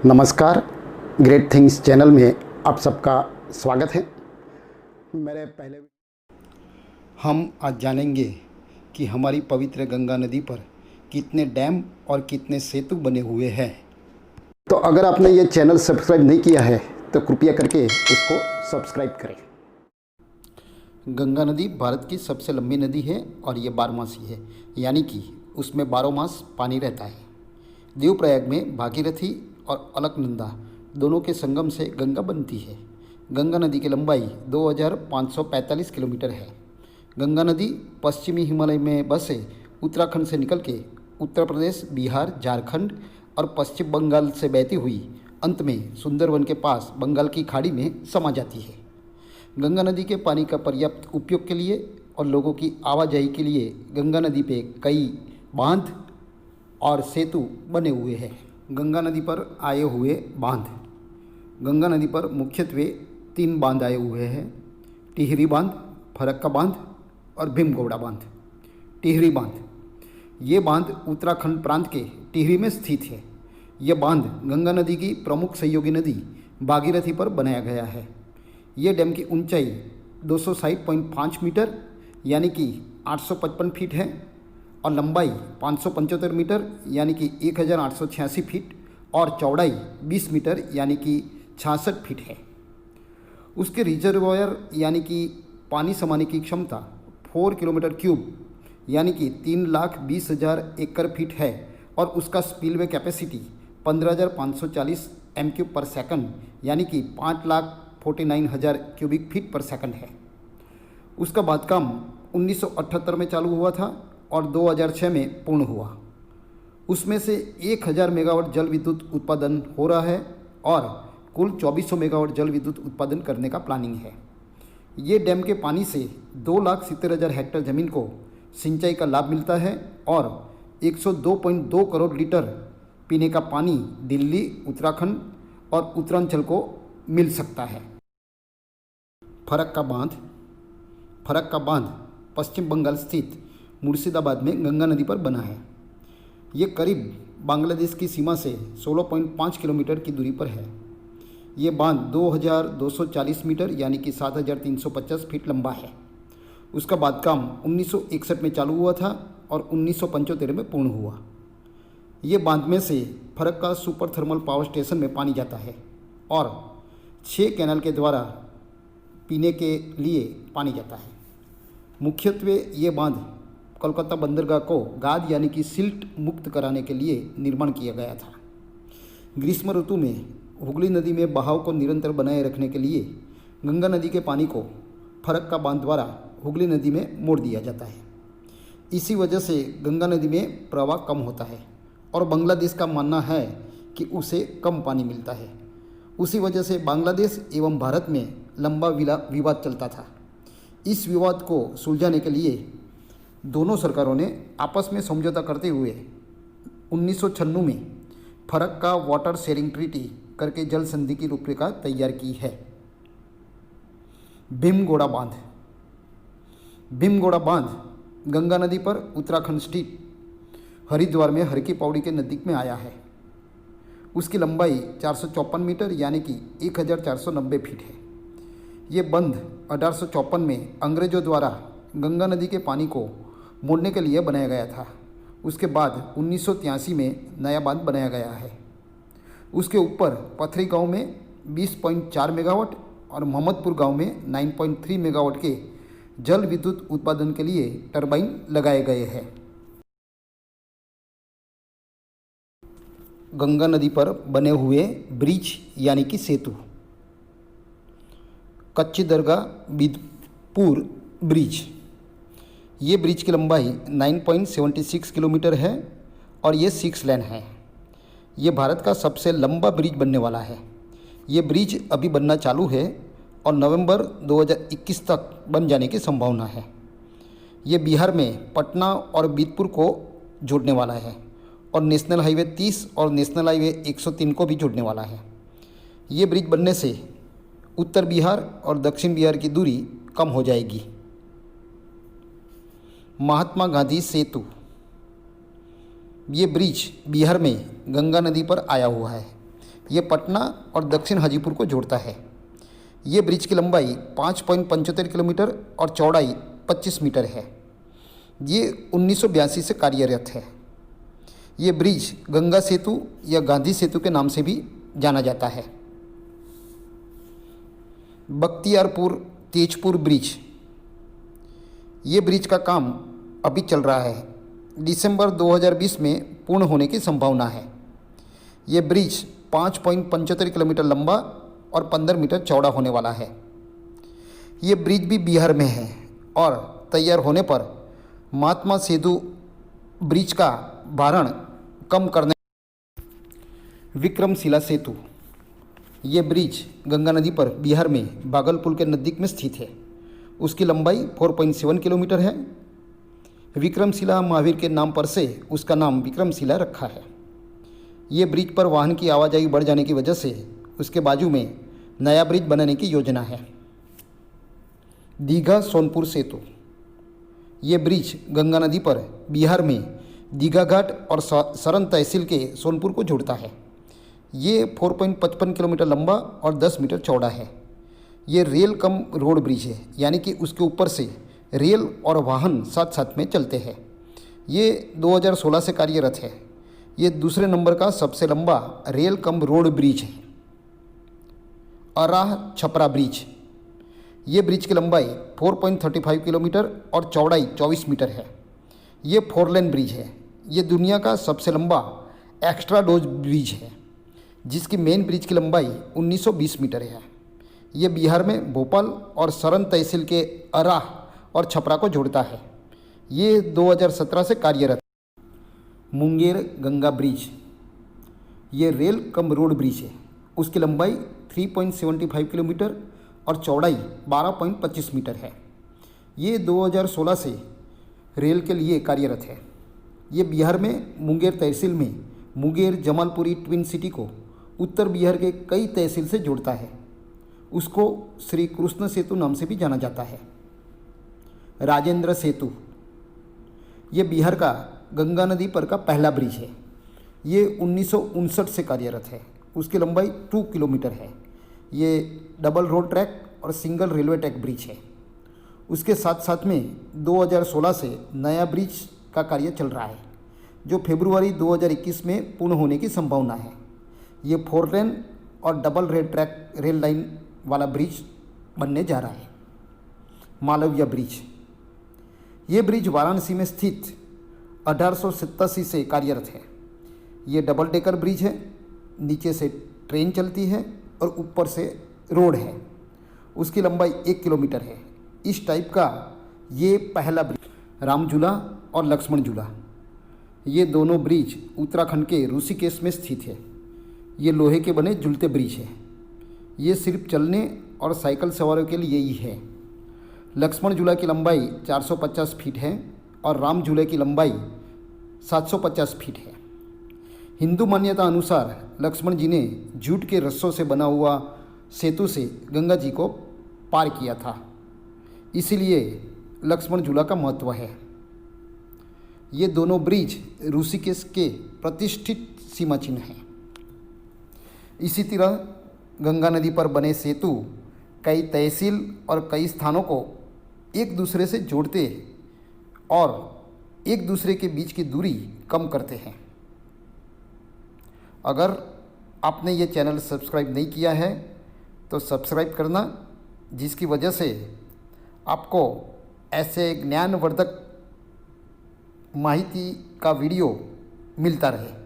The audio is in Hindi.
नमस्कार, ग्रेट थिंग्स चैनल में आप सबका स्वागत है। मेरे पहले हम आज जानेंगे कि हमारी पवित्र गंगा नदी पर कितने डैम और कितने सेतु बने हुए हैं। तो अगर आपने ये चैनल सब्सक्राइब नहीं किया है तो कृपया करके उसको सब्सक्राइब करें। गंगा नदी भारत की सबसे लंबी नदी है और ये बारहमासी है, यानी कि उसमें 12 मास पानी रहता है। देवप्रयाग में भागीरथी और अलकनंदा दोनों के संगम से गंगा बनती है। गंगा नदी की लंबाई 2545 किलोमीटर है। गंगा नदी पश्चिमी हिमालय में बसे उत्तराखंड से निकल के उत्तर प्रदेश, बिहार, झारखंड और पश्चिम बंगाल से बहती हुई अंत में सुंदरवन के पास बंगाल की खाड़ी में समा जाती है। गंगा नदी के पानी का पर्याप्त उपयोग के लिए और लोगों की आवाजाही के लिए गंगा नदी पे कई बांध और सेतु बने हुए हैं। गंगा नदी पर आए हुए बांध। गंगा नदी पर मुख्यत्वे 3 बांध आए हुए हैं: टिहरी बांध, फरक्का बांध और भीमगौड़ा बांध। टिहरी बांध, ये बांध उत्तराखंड प्रांत के टिहरी में स्थित है। यह बांध गंगा नदी की प्रमुख सहयोगी नदी भागीरथी पर बनाया गया है। ये डैम की ऊंचाई 260.5 मीटर यानी कि 855 फीट है और लंबाई 575 मीटर यानी कि 1886 फीट और चौड़ाई 20 मीटर यानी कि 66 फीट है। उसके रिजर्वायर यानी कि पानी समाने की क्षमता 4 किलोमीटर क्यूब यानी कि 3,20,000 एकड़ फीट है और उसका स्पिलवे कैपेसिटी 15,540 एम क्यूब पर सेकंड यानी कि 5,49,000 क्यूबिक फीट पर सेकंड है। उसका बांधकाम 1978 में चालू हुआ था और 2006 में पूर्ण हुआ। उसमें से 1000 मेगावाट जल विद्युत उत्पादन हो रहा है और कुल 2400 मेगावाट जल विद्युत उत्पादन करने का प्लानिंग है। ये डैम के पानी से 2,70,000 हेक्टेयर ज़मीन को सिंचाई का लाभ मिलता है और 102.2 करोड़ लीटर पीने का पानी दिल्ली, उत्तराखंड और उत्तरांचल को मिल सकता है। फरक्का बांध। फरक्का बांध पश्चिम बंगाल स्थित मुर्शिदाबाद में गंगा नदी पर बना है। ये करीब बांग्लादेश की सीमा से 16.5 किलोमीटर की दूरी पर है। ये बांध 2,240 मीटर यानी कि 7,350 फीट लंबा है। उसका बांधकाम 1961 में चालू हुआ था और 1975 में पूर्ण हुआ। ये बांध में से Farakka super thermal power station में पानी जाता है और 6 कैनाल के द्वारा पीने के लिए पानी जाता है। मुख्यत्वे ये बांध कोलकाता बंदरगाह को गाद यानी कि सिल्ट मुक्त कराने के लिए निर्माण किया गया था। ग्रीष्म ऋतु में हुगली नदी में बहाव को निरंतर बनाए रखने के लिए गंगा नदी के पानी को फरक्का बांध द्वारा हुगली नदी में मोड़ दिया जाता है। इसी वजह से गंगा नदी में प्रवाह कम होता है और बांग्लादेश का मानना है कि उसे कम पानी मिलता है। उसी वजह से बांग्लादेश एवं भारत में लंबा विवाद चलता था। इस विवाद को सुलझाने के लिए दोनों सरकारों ने आपस में समझौता करते हुए 1996 में फरक्का वाटर शेयरिंग ट्रीटी करके जल संधि की रूपरेखा तैयार की है। भीमगौड़ा बांध। भीमगौड़ा बांध गंगा नदी पर उत्तराखंड स्थित हरिद्वार में हर की पौड़ी के नज़दीक में आया है। उसकी लंबाई 454 मीटर यानी कि 1490 फीट है। ये बंध 1854 में अंग्रेजों द्वारा गंगा नदी के पानी को मोड़ने के लिए बनाया गया था। उसके बाद 1983 में नया बांध बनाया गया है। उसके ऊपर पथरी गांव में 20.4 मेगावाट और मोहम्मदपुर गांव में 9.3 मेगावाट के जल विद्युत उत्पादन के लिए टरबाइन लगाए गए हैं। गंगा नदी पर बने हुए ब्रिज यानी कि सेतु। कच्ची दरगाह बिदपुर ब्रिज। ये ब्रिज की लंबाई 9.76 किलोमीटर है और ये 6 लेन है। ये भारत का सबसे लंबा ब्रिज बनने वाला है। ये ब्रिज अभी बनना चालू है और नवंबर 2021 तक बन जाने की संभावना है। ये बिहार में पटना और बिदपुर को जोड़ने वाला है और नेशनल हाईवे 30 और नेशनल हाईवे 103 को भी जोड़ने वाला है। ये ब्रिज बनने से उत्तर बिहार और दक्षिण बिहार की दूरी कम हो जाएगी। महात्मा गांधी सेतु। ये ब्रिज बिहार में गंगा नदी पर आया हुआ है। ये पटना और दक्षिण हाजीपुर को जोड़ता है। ये ब्रिज की लंबाई 5.75 किलोमीटर और चौड़ाई 25 मीटर है। ये 1982 से कार्यरत है। ये ब्रिज गंगा सेतु या गांधी सेतु के नाम से भी जाना जाता है। बख्तियारपुर तेजपुर ब्रिज, ये ब्रिज का काम अभी चल रहा है। दिसंबर 2020 में पूर्ण होने की संभावना है। ये ब्रिज 5.75 किलोमीटर लंबा और 15 मीटर चौड़ा होने वाला है। ये ब्रिज भी बिहार में है और तैयार होने पर महात्मा सेतु ब्रिज का भारण कम करने। विक्रमशिला सेतु, ये ब्रिज गंगा नदी पर बिहार में भागलपुर के नज़दीक में स्थित है। उसकी लंबाई 4.7 किलोमीटर है। विक्रमशिला महावीर के नाम पर से उसका नाम विक्रमशिला रखा है। ये ब्रिज पर वाहन की आवाजाही बढ़ जाने की वजह से उसके बाजू में नया ब्रिज बनाने की योजना है। दीघा सोनपुर सेतु, ये ब्रिज गंगा नदी पर बिहार में दीघा घाट और सरन तहसील के सोनपुर को जोड़ता है। ये 4.55 किलोमीटर लंबा और 10 मीटर चौड़ा है। ये रेल कम रोड ब्रिज है, यानी कि उसके ऊपर से रेल और वाहन साथ साथ में चलते हैं। ये 2016 से कार्यरत है। ये दूसरे नंबर का सबसे लंबा रेल कम रोड ब्रिज है। अराह छपरा ब्रिज, ये ब्रिज की लंबाई 4.35 किलोमीटर और चौड़ाई 24 मीटर है। ये 4 लेन ब्रिज है। ये दुनिया का सबसे लंबा एक्स्ट्रा डोज ब्रिज है, जिसकी मेन ब्रिज की लंबाई 1920 मीटर है। ये बिहार में भोपाल और सरन तहसील के अराह और छपरा को जोड़ता है। ये 2017 से कार्यरत। मुंगेर गंगा ब्रिज, ये रेल कम रोड ब्रिज है। उसकी लंबाई 3.75 किलोमीटर और चौड़ाई 12.25 मीटर है। ये 2016 से रेल के लिए कार्यरत है। ये बिहार में मुंगेर तहसील में मुंगेर जमालपुरी ट्विन सिटी को उत्तर बिहार के कई तहसील से जोड़ता है। उसको श्री कृष्ण सेतु नाम से भी जाना जाता है। राजेंद्र सेतु, ये बिहार का गंगा नदी पर का पहला ब्रिज है। ये 1959 से कार्यरत है। उसकी लंबाई 2 किलोमीटर है। ये डबल रोड ट्रैक और सिंगल रेलवे ट्रैक ब्रिज है। उसके साथ साथ में 2016 से नया ब्रिज का कार्य चल रहा है, जो फरवरी 2021 में पूर्ण होने की संभावना है। ये 4 लेन और double red track rail line वाला ब्रिज बनने जा रहा है। मालवीय ब्रिज, ये ब्रिज वाराणसी में स्थित 1887 से कार्यरत है। ये डबल डेकर ब्रिज है। नीचे से ट्रेन चलती है और ऊपर से रोड है। उसकी लंबाई 1 किलोमीटर है। इस टाइप का ये पहला ब्रिज। राम झूला और लक्ष्मण झूला, ये दोनों ब्रिज उत्तराखंड के ऋषिकेश में स्थित है। ये लोहे के बने झूलते ब्रिज है। ये सिर्फ चलने और साइकिल सवारों के लिए ही है। लक्ष्मण झूला की लंबाई 450 फीट है और राम झूले की लंबाई 750 फीट है। हिंदू मान्यता अनुसार लक्ष्मण जी ने जूट के रस्सों से बना हुआ सेतु से गंगा जी को पार किया था, इसीलिए लक्ष्मण झूला का महत्व है। ये दोनों ब्रिज ऋषिकेश के प्रतिष्ठित सीमा चिन्ह हैं। इसी तरह गंगा नदी पर बने सेतु कई तहसील और कई स्थानों को एक दूसरे से जोड़ते और एक दूसरे के बीच की दूरी कम करते हैं। अगर आपने ये चैनल सब्सक्राइब नहीं किया है तो सब्सक्राइब करना, जिसकी वजह से आपको ऐसे ज्ञानवर्धक माहिती का वीडियो मिलता रहे।